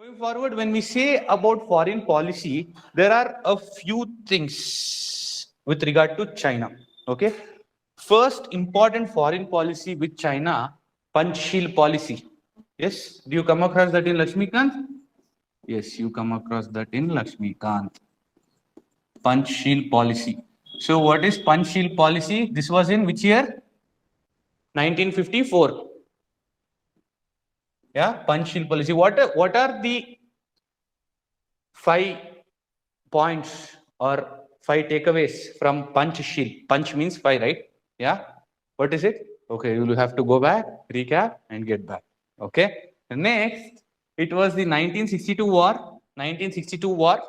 Going forward, when we say about foreign policy, there are a few things with regard to China. Okay. First important foreign policy with China, Panchsheel policy. Yes. Do you come across that in Lakshmikant? Yes, you come across that in Lakshmikant. Panchsheel policy. So what is Panchsheel policy? This was in which year? 1954. Yeah, Panchsheel policy. What are the 5 points or 5 takeaways from Panchsheel? Panch means 5, right? Yeah. What is it? Okay, you will have to go back, recap, and get back. Okay. Next, it was the 1962 war. 1962 war.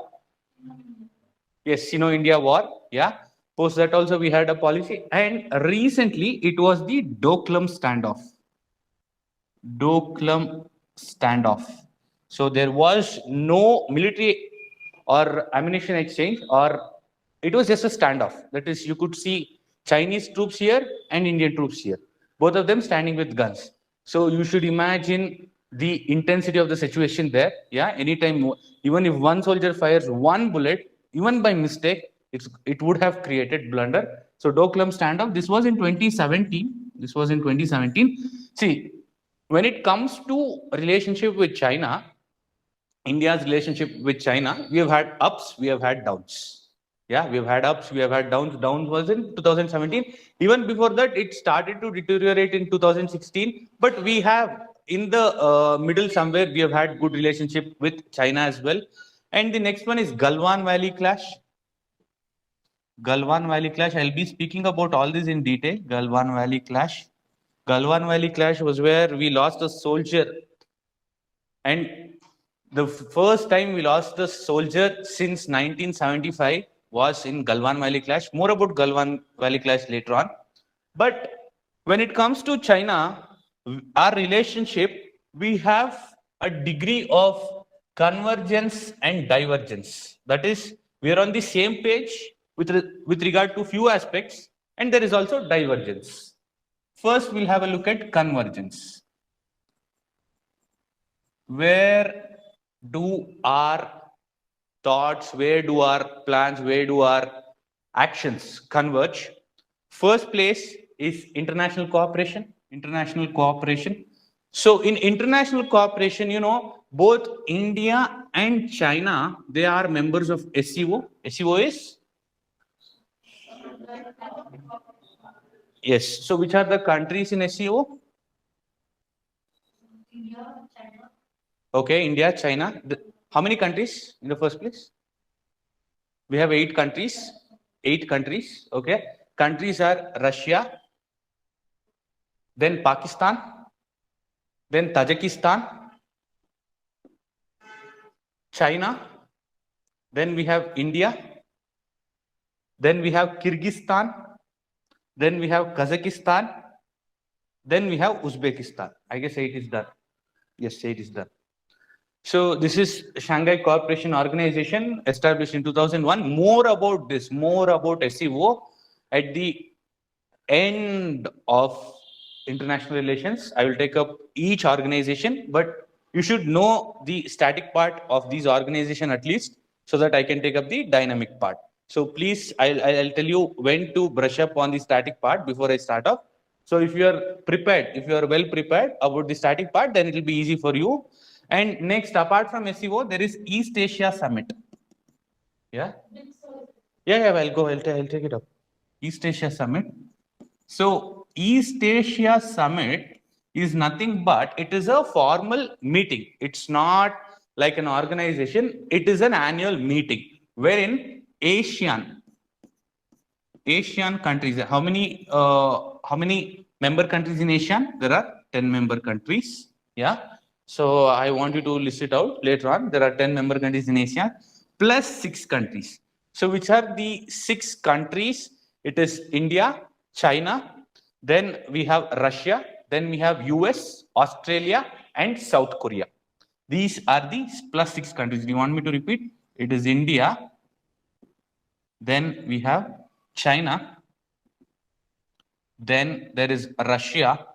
Yes, Sino-India war. Yeah. Post that also we had a policy. And recently it was the Doklam Standoff. Doklam Standoff. So there was no military or ammunition exchange, or it was just a standoff. That is, you could see Chinese troops here and Indian troops here, both of them standing with guns. So you should imagine the intensity of the situation there. Yeah, anytime, even if one soldier fires one bullet, even by mistake, it would have created blunder. So Doklam Standoff, this was in 2017. This was in 2017. See, when it comes to relationship with China, India's relationship with China, we have had ups, we have had downs. Yeah, we have had ups, we have had downs. Downs was in 2017. Even before that, it started to deteriorate in 2016. But we have, in the middle somewhere, we have had good relationship with China as well. And the next one is Galwan Valley clash. Galwan Valley clash. I'll be speaking about all this in detail. Galwan Valley clash. Galwan Valley clash was where we lost a soldier, and the first time we lost the soldier since 1975 was in Galwan Valley clash. More about Galwan Valley clash later on. But when it comes to China, our relationship, we have a degree of convergence and divergence. That is, we are on the same page with regard to few aspects, and there is also divergence. First, we'll have a look at convergence. Where do our thoughts, where do our plans, where do our actions converge? First place is international cooperation. International cooperation. So in international cooperation, you know, both India and China, they are members of SCO. SCO is? Yes. So which are the countries in SCO? Okay, India, China. How many countries in the first place? We have 8 countries. 8 countries. Okay. Countries are Russia, then Pakistan, then Tajikistan, China, then we have India, then we have Kyrgyzstan, then we have Kazakhstan, then we have Uzbekistan. I guess 8 is done. Yes, 8 is done. So this is Shanghai Cooperation Organization, established in 2001. More about this, more about SCO at the end of international relations. I will take up each organization, but you should know the static part of these organization at least, so that I can take up the dynamic part. So please, I'll tell you when to brush up on the static part before I start off. So if you are prepared, if you are well prepared about the static part, then it will be easy for you. And next, apart from SCO, there is East Asia Summit. Yeah? Yeah, I'll take it up. East Asia Summit. So East Asia Summit is nothing but, it is a formal meeting. It's not like an organization. It is an annual meeting wherein Asian countries. How many member countries in ASEAN? There are 10 member countries. Yeah. So I want you to list it out later on. There are 10 member countries in ASEAN plus 6 countries. So which are the 6 countries? It is India, China, then we have Russia, then we have US, Australia, and South Korea. These are the plus 6 countries. Do you want me to repeat? It is India, then we have China, then there is Russia,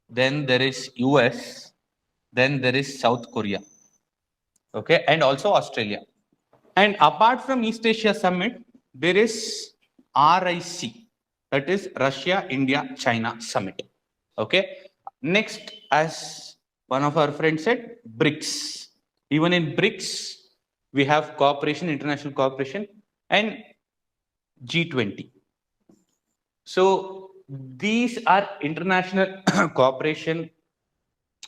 then there is US, then there is South Korea. Okay, and also Australia. And apart from East Asia Summit, there is RIC, that is Russia, India, China Summit. Okay. Next, as one of our friends said, BRICS. Even in BRICS, we have cooperation, international cooperation, and G20. So these are international cooperation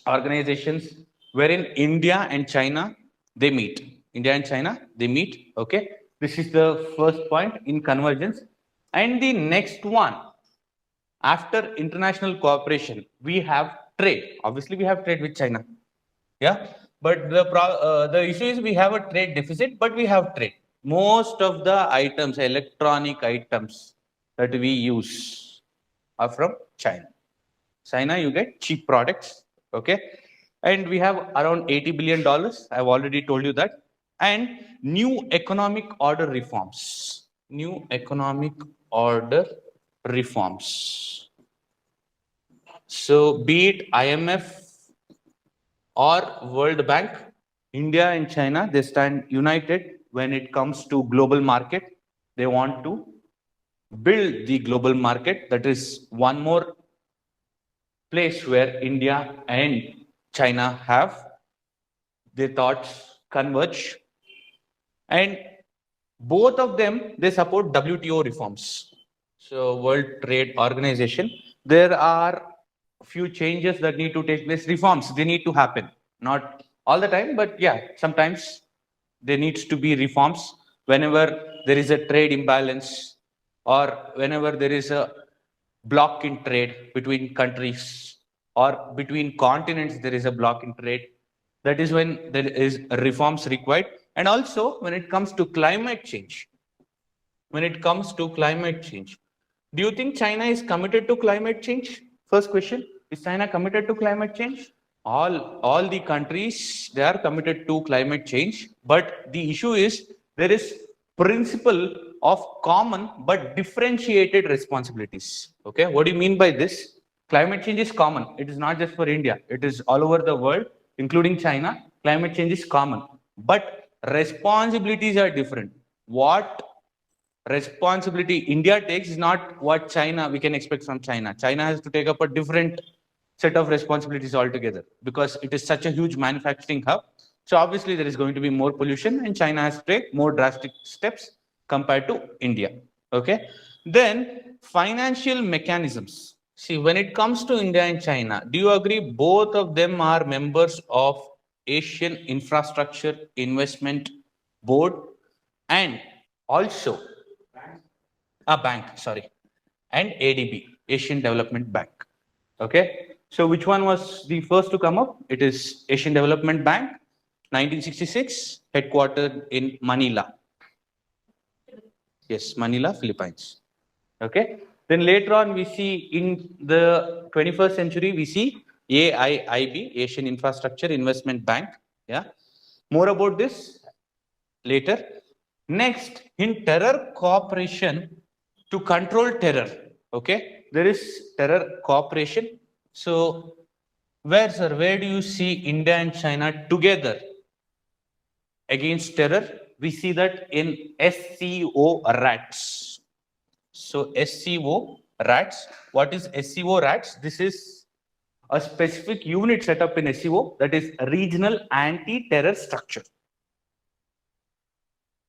organizations wherein India and China they meet. India and China they meet. Okay, this is the first point in convergence, and the next one after international cooperation we have trade. Obviously, we have trade with China. Yeah, but the issue is we have a trade deficit, but we have trade. Most of the items, electronic items that we use are from China. China, you get cheap products, okay? And we have around $80 billion. I've already told you that. And new economic order reforms. New economic order reforms. So, be it IMF or World Bank, India and China, they stand united when it comes to global market. They want to build the global market. That is one more place where India and China have their thoughts converge. And both of them, they support WTO reforms. So World Trade Organization, there are few changes that need to take place, reforms, they need to happen. Not all the time, but yeah, sometimes there needs to be reforms whenever there is a trade imbalance or whenever there is a block in trade between countries or between continents, there is a block in trade. That is when there is reforms required. And also when it comes to climate change, when it comes to climate change, do you think China is committed to climate change? First question, is China committed to climate change? All the countries, they are committed to climate change, but the issue is there is principle of common but differentiated responsibilities. Okay, what do you mean by this? Climate change is common. It is not just for India. It is all over the world, including China. Climate change is common, but responsibilities are different. What responsibility India takes is not what China we can expect from China. China has to take up a different set of responsibilities altogether because it is such a huge manufacturing hub. So obviously there is going to be more pollution and China has to take more drastic steps compared to India. Okay. Then financial mechanisms. See, when it comes to India and China, do you agree both of them are members of Asian Infrastructure Investment Board and also a bank, sorry, and ADB, Asian Development Bank. Okay, so which one was the first to come up? It is Asian Development Bank, 1966, headquartered in Manila. Yes, Manila, Philippines. Okay, then later on we see in the 21st century we see AIIB, Asian Infrastructure Investment Bank. Yeah, more about this later. Next, in terror cooperation to control terror. Okay, there is terror cooperation. So, sir, where do you see India and China together against terror? We see that in SCO RATS. So, SCO RATS. What is SCO RATS? This is a specific unit set up in SCO, that is Regional Anti-Terror Structure.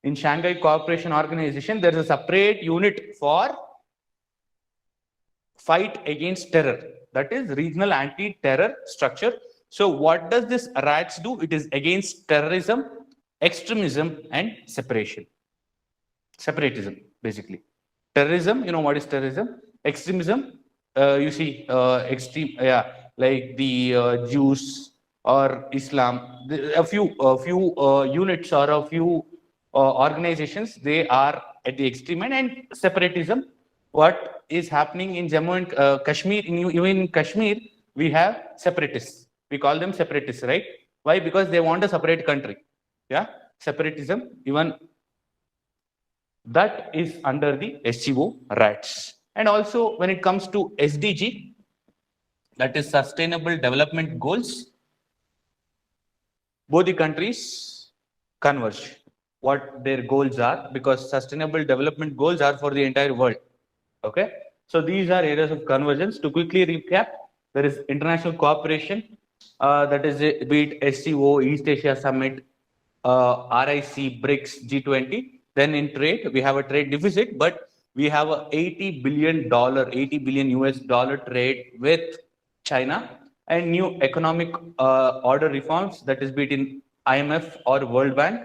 In Shanghai Cooperation Organization, there is a separate unit for fight against terror. That is Regional Anti-Terror Structure. So what does this RATS do? It is against terrorism, extremism, and separatism, basically. Terrorism, you know what is terrorism? Extremism, you see, extreme, yeah, like the Jews or Islam. A few units or a few organizations, they are at the extreme end. And separatism, what is happening in Jammu and Kashmir, even in Kashmir, we have separatists. We call them separatists, right? Why? Because they want a separate country. Yeah, separatism, even that is under the SCO RATS. And also when it comes to SDG, that is Sustainable Development Goals, both the countries converge, what their goals are, because sustainable development goals are for the entire world. Okay. So these are areas of convergence. To quickly recap, there is international cooperation, that is be it SCO, East Asia Summit, RIC, BRICS, G20. Then in trade, we have a trade deficit, but we have a $80 billion US dollar trade with China, and new economic order reforms, that is be it in IMF or World Bank.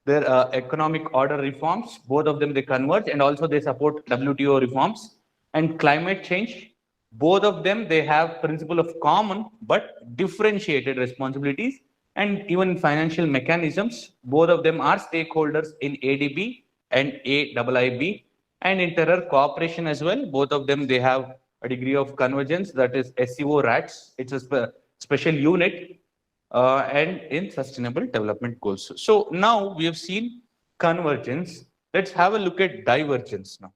Their economic order reforms, both of them they converge, and also they support WTO reforms. And climate change, both of them they have principle of common but differentiated responsibilities. And even financial mechanisms, both of them are stakeholders in ADB and AIIB. And in terror cooperation as well, both of them they have a degree of convergence, that is SCO RATS. It's a special unit, and in sustainable development goals. So now we have seen convergence. Let's have a look at divergence now.